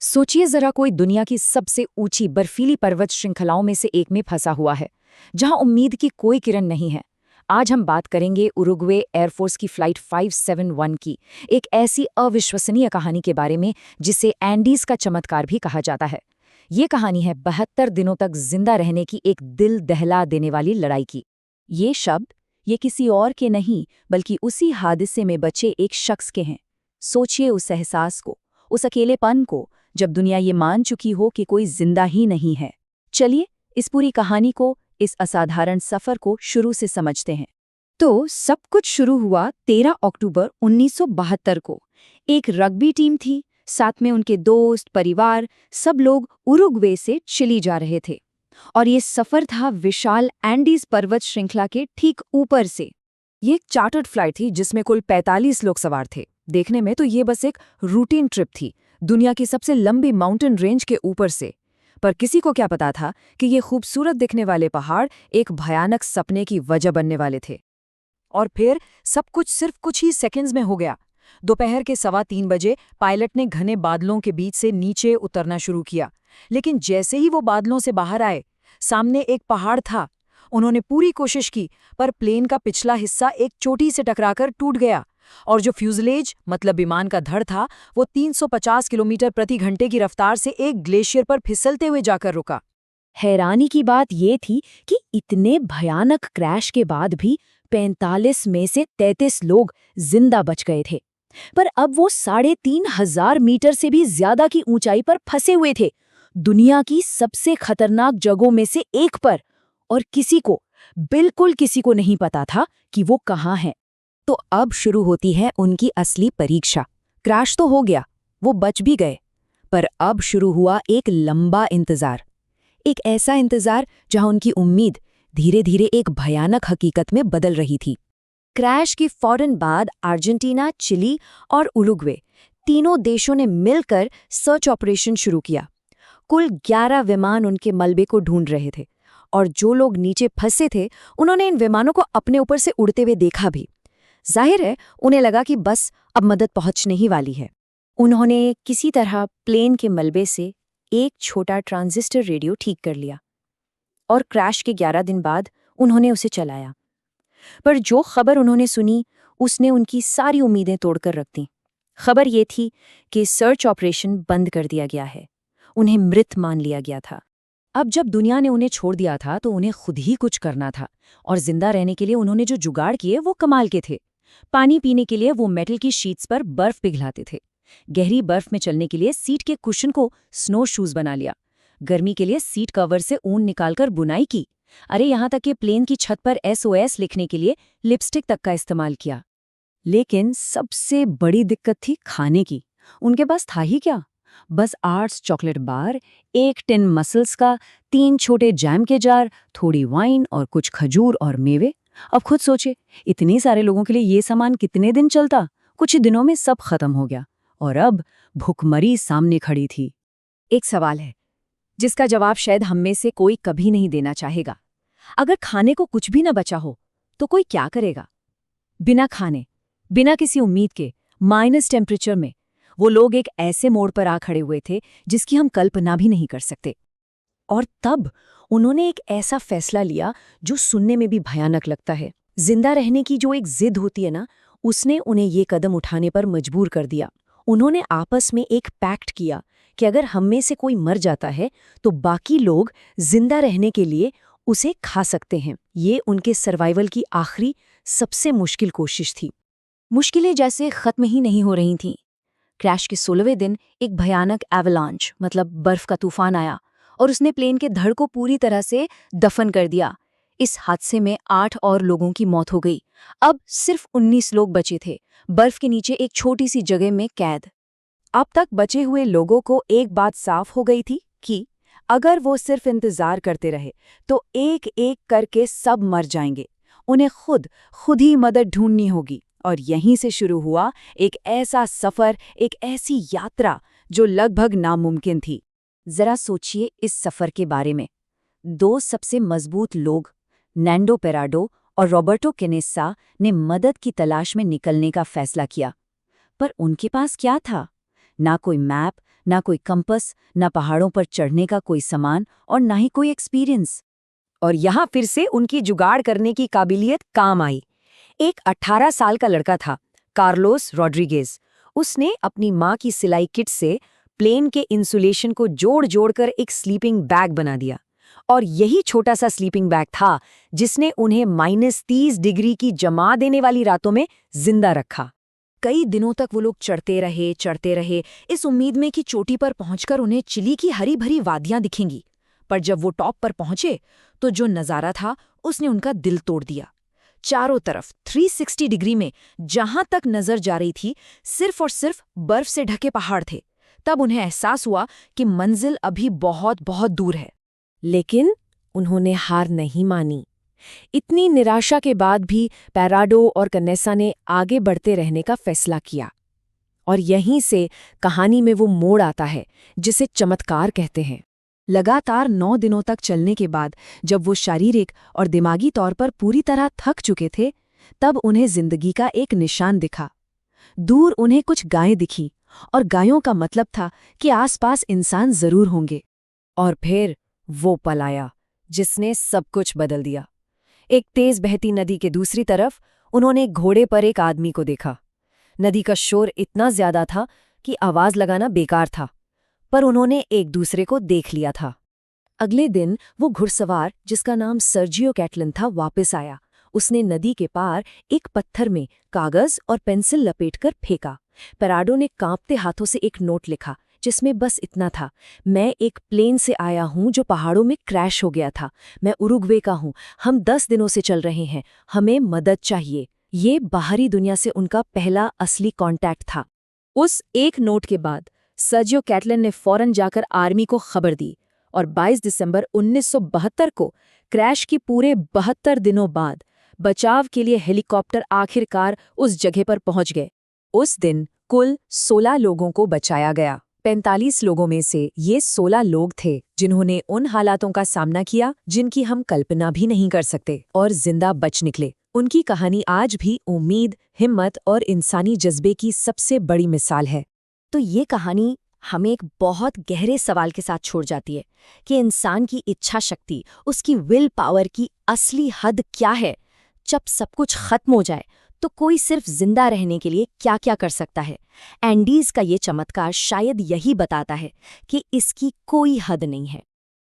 सोचिए जरा, कोई दुनिया की सबसे ऊंची बर्फीली पर्वत श्रृंखलाओं में से एक में फंसा हुआ है, जहां उम्मीद की कोई किरण नहीं है। आज हम बात करेंगे उरुग्वे एयरफोर्स की फ्लाइट 571 की, एक ऐसी अविश्वसनीय कहानी के बारे में जिसे एंडीज का चमत्कार भी कहा जाता है। ये कहानी है 72 दिनों तक जिंदा रहने की एक दिल दहला देने वाली लड़ाई की। ये शब्द ये किसी और के नहीं, बल्कि उसी हादसे में बचे एक शख्स के हैं। सोचिए उस एहसास को, उस अकेलेपन को, जब दुनिया ये मान चुकी हो कि कोई जिंदा ही नहीं है। चलिए इस पूरी कहानी को, इस असाधारण सफर को शुरू से समझते हैं। तो सब कुछ शुरू हुआ 13 अक्टूबर 1972 को। एक रग्बी टीम थी, साथ में उनके दोस्त, परिवार, सब लोग उरुग्वे से चिली जा रहे थे। और ये सफर था विशाल एंडीज पर्वत श्रृंखला के ठीक ऊपर से। ये एक चार्टर्ड फ्लाइट थी जिसमें कुल 45 लोग सवार थे। देखने में तो ये बस एक रूटीन ट्रिप थी, दुनिया की सबसे लंबी माउंटेन रेंज के ऊपर से। पर किसी को क्या पता था कि ये खूबसूरत दिखने वाले पहाड़ एक भयानक सपने की वजह बनने वाले थे। और फिर सब कुछ सिर्फ कुछ ही सेकंड्स में हो गया। दोपहर के 3:15 पायलट ने घने बादलों के बीच से नीचे उतरना शुरू किया। लेकिन जैसे ही वो बादलों से बाहर आए, सामने एक पहाड़ था। उन्होंने पूरी कोशिश की, पर प्लेन का पिछला हिस्सा एक चोटी से टकराकर टूट गया। और जो फ्यूजलेज मतलब विमान का धड़ था, वो 350 किलोमीटर प्रति घंटे की रफ्तार से एक ग्लेशियर पर फिसलते हुए जाकर रुका। हैरानी की बात ये थी कि इतने भयानक क्रैश के बाद भी 45 में से 33 लोग जिंदा बच गए थे। पर अब वो 3,500 मीटर से भी ज्यादा की ऊंचाई पर फंसे हुए थे, दुनिया की सबसे खतरनाक जगहों में से एक पर। और बिल्कुल किसी को नहीं पता था कि वो कहाँ है। तो अब शुरू होती है उनकी असली परीक्षा। क्रैश तो हो गया, वो बच भी गए, पर अब शुरू हुआ एक लंबा इंतजार। एक ऐसा इंतजार जहां उनकी उम्मीद धीरे धीरे एक भयानक हकीकत में बदल रही थी। क्रैश की फौरन बाद अर्जेंटीना, चिली और उरुग्वे तीनों देशों ने मिलकर सर्च ऑपरेशन शुरू किया। कुल 11 विमान उनके मलबे को ढूंढ रहे थे, और जो लोग नीचे फंसे थे उन्होंने इन विमानों को अपने ऊपर से उड़ते हुए देखा भी। जाहिर है, उन्हें लगा कि बस अब मदद पहुंचने ही वाली है। उन्होंने किसी तरह प्लेन के मलबे से एक छोटा ट्रांजिस्टर रेडियो ठीक कर लिया, और क्रैश के 11 दिन बाद उन्होंने उसे चलाया। पर जो खबर उन्होंने सुनी, उसने उनकी सारी उम्मीदें तोड़कर रख दी। खबर ये थी कि सर्च ऑपरेशन बंद कर दिया गया है, उन्हें मृत मान लिया गया था। अब जब दुनिया ने उन्हें छोड़ दिया था तो उन्हें खुद ही कुछ करना था, और जिंदा रहने के लिए उन्होंने जो जुगाड़ किए वो कमाल के थे। पानी पीने के लिए वो मेटल की शीट्स पर बर्फ पिघलाते थे। गहरी बर्फ में चलने के लिए सीट के कुशन को स्नो शूज बना लिया। गर्मी के लिए सीट कवर से ऊन निकालकर बुनाई की। अरे यहाँ तक कि प्लेन की छत पर SOS लिखने के लिए लिपस्टिक तक का इस्तेमाल किया। लेकिन सबसे बड़ी दिक्कत थी खाने की। उनके पास था ही क्या? बस 8 चॉकलेट बार, एक टिन मसल्स का, 3 छोटे जैम के जार, थोड़ी वाइन और कुछ खजूर और मेवे। अब खुद सोचे, इतने सारे लोगों के लिए ये सामान कितने दिन चलता? कुछ ही दिनों में सब खत्म हो गया, और अब भुखमरी सामने खड़ी थी। एक सवाल है जिसका जवाब शायद हम में से कोई कभी नहीं देना चाहेगा। अगर खाने को कुछ भी न बचा हो तो कोई क्या करेगा? बिना खाने, बिना किसी उम्मीद के, माइनस टेम्परेचर में वो लोग एक ऐसे मोड़ पर आ खड़े हुए थे जिसकी हम कल्पना भी नहीं कर सकते। और तब उन्होंने एक ऐसा फैसला लिया जो सुनने में भी भयानक लगता है। जिंदा रहने की जो एक जिद होती है ना, उसने उन्हें ये कदम उठाने पर मजबूर कर दिया। उन्होंने आपस में एक पैक्ट किया कि अगर हम में से कोई मर जाता है तो बाकी लोग जिंदा रहने के लिए उसे खा सकते हैं। ये उनके सर्वाइवल की आखिरी सबसे मुश्किल कोशिश थी। मुश्किलें जैसे खत्म ही नहीं हो रही थीं। क्रैश के 16वें दिन एक भयानक एवलांच मतलब बर्फ का तूफान आया, और उसने प्लेन के धड़ को पूरी तरह से दफन कर दिया। इस हादसे में 8 और लोगों की मौत हो गई। अब सिर्फ 19 लोग बचे थे, बर्फ के नीचे एक छोटी सी जगह में कैद। अब तक बचे हुए लोगों को एक बात साफ हो गई थी कि अगर वो सिर्फ इंतजार करते रहे तो एक एक करके सब मर जाएंगे। उन्हें खुद ही मदद ढूंढनी होगी। और यहीं से शुरू हुआ एक ऐसा सफर, एक ऐसी यात्रा जो लगभग नामुमकिन थी। जरा सोचिए इस सफर के बारे में। 2 सबसे मजबूत लोग, नैंडो पेराडो और रॉबर्टो केनेसा, ने मदद की तलाश में निकलने का फैसला किया। पर उनके पास क्या था? ना कोई मैप, ना कोई कंपस, ना पहाड़ों पर चढ़ने का कोई सामान और ना ही कोई एक्सपीरियंस। और यहाँ फिर से उनकी जुगाड़ करने की काबिलियत काम आई। एक 18 साल का लड़का था, कार्लोस रॉड्रिगेज। उसने अपनी माँ की सिलाई किट से प्लेन के इंसुलेशन को जोड़ जोड़कर एक स्लीपिंग बैग बना दिया। और यही छोटा सा स्लीपिंग बैग था जिसने उन्हें -30 डिग्री की जमा देने वाली रातों में जिंदा रखा। कई दिनों तक वो लोग चढ़ते रहे, इस उम्मीद में कि चोटी पर पहुंचकर उन्हें चिली की हरी भरी वादियां दिखेंगी। पर जब वो टॉप पर पहुंचे तो जो नजारा था उसने उनका दिल तोड़ दिया। चारों तरफ 360 डिग्री में जहां तक नजर जा रही थी सिर्फ और सिर्फ बर्फ से ढके पहाड़ थे। तब उन्हें एहसास हुआ कि मंजिल अभी बहुत बहुत दूर है। लेकिन उन्होंने हार नहीं मानी। इतनी निराशा के बाद भी पैराडो और कनेसा ने आगे बढ़ते रहने का फैसला किया। और यहीं से कहानी में वो मोड़ आता है जिसे चमत्कार कहते हैं। लगातार 9 दिनों तक चलने के बाद जब वो शारीरिक और दिमागी तौर पर पूरी तरह थक चुके थे, तब उन्हें जिंदगी का एक निशान दिखा। दूर उन्हें कुछ गायें दिखीं और गायों का मतलब था कि आसपास इंसान जरूर होंगे। और फिर वो पल आया जिसने सब कुछ बदल दिया। एक तेज बहती नदी के दूसरी तरफ उन्होंने एक घोड़े पर एक आदमी को देखा। नदी का शोर इतना ज्यादा था कि आवाज लगाना बेकार था, पर उन्होंने एक दूसरे को देख लिया था। अगले दिन वो घुड़सवार जिसका नाम सर्जियो कैटलन था वापस आया। उसने नदी के पार एक पत्थर में कागज और पेंसिल लपेटकर फेंका। पैराडो ने कांपते हाथों से एक नोट लिखा जिसमें बस इतना था, मैं एक प्लेन से आया हूं जो पहाड़ों में क्रैश हो गया था। मैं उरुग्वे का हूं। हम 10 दिनों से चल रहे हैं। हमें मदद चाहिए। ये बाहरी दुनिया से उनका पहला असली कांटेक्ट था। उस एक नोट के बाद सर्जियो कैटलन ने फौरन जाकर आर्मी को खबर दी और 22 दिसंबर 1972 को क्रैश की पूरे 72 दिनों बाद बचाव के लिए हेलीकॉप्टर आखिरकार उस जगह पर पहुंच गए। उस दिन कुल 16 लोगों को बचाया गया। 45 लोगों में से ये 16 लोग थे जिन्होंने उन हालातों का सामना किया जिनकी हम कल्पना भी नहीं कर सकते और जिंदा बच निकले। उनकी कहानी आज भी उम्मीद, हिम्मत और इंसानी जज्बे की सबसे बड़ी मिसाल है। तो ये कहानी हमें एक बहुत गहरे सवाल के साथ छोड़ जाती है कि इंसान की इच्छा शक्ति, उसकी विल पावर की असली हद क्या है। जब सब कुछ खत्म हो जाए तो कोई सिर्फ जिंदा रहने के लिए क्या क्या कर सकता है। एंडीज का ये चमत्कार शायद यही बताता है कि इसकी कोई हद नहीं है।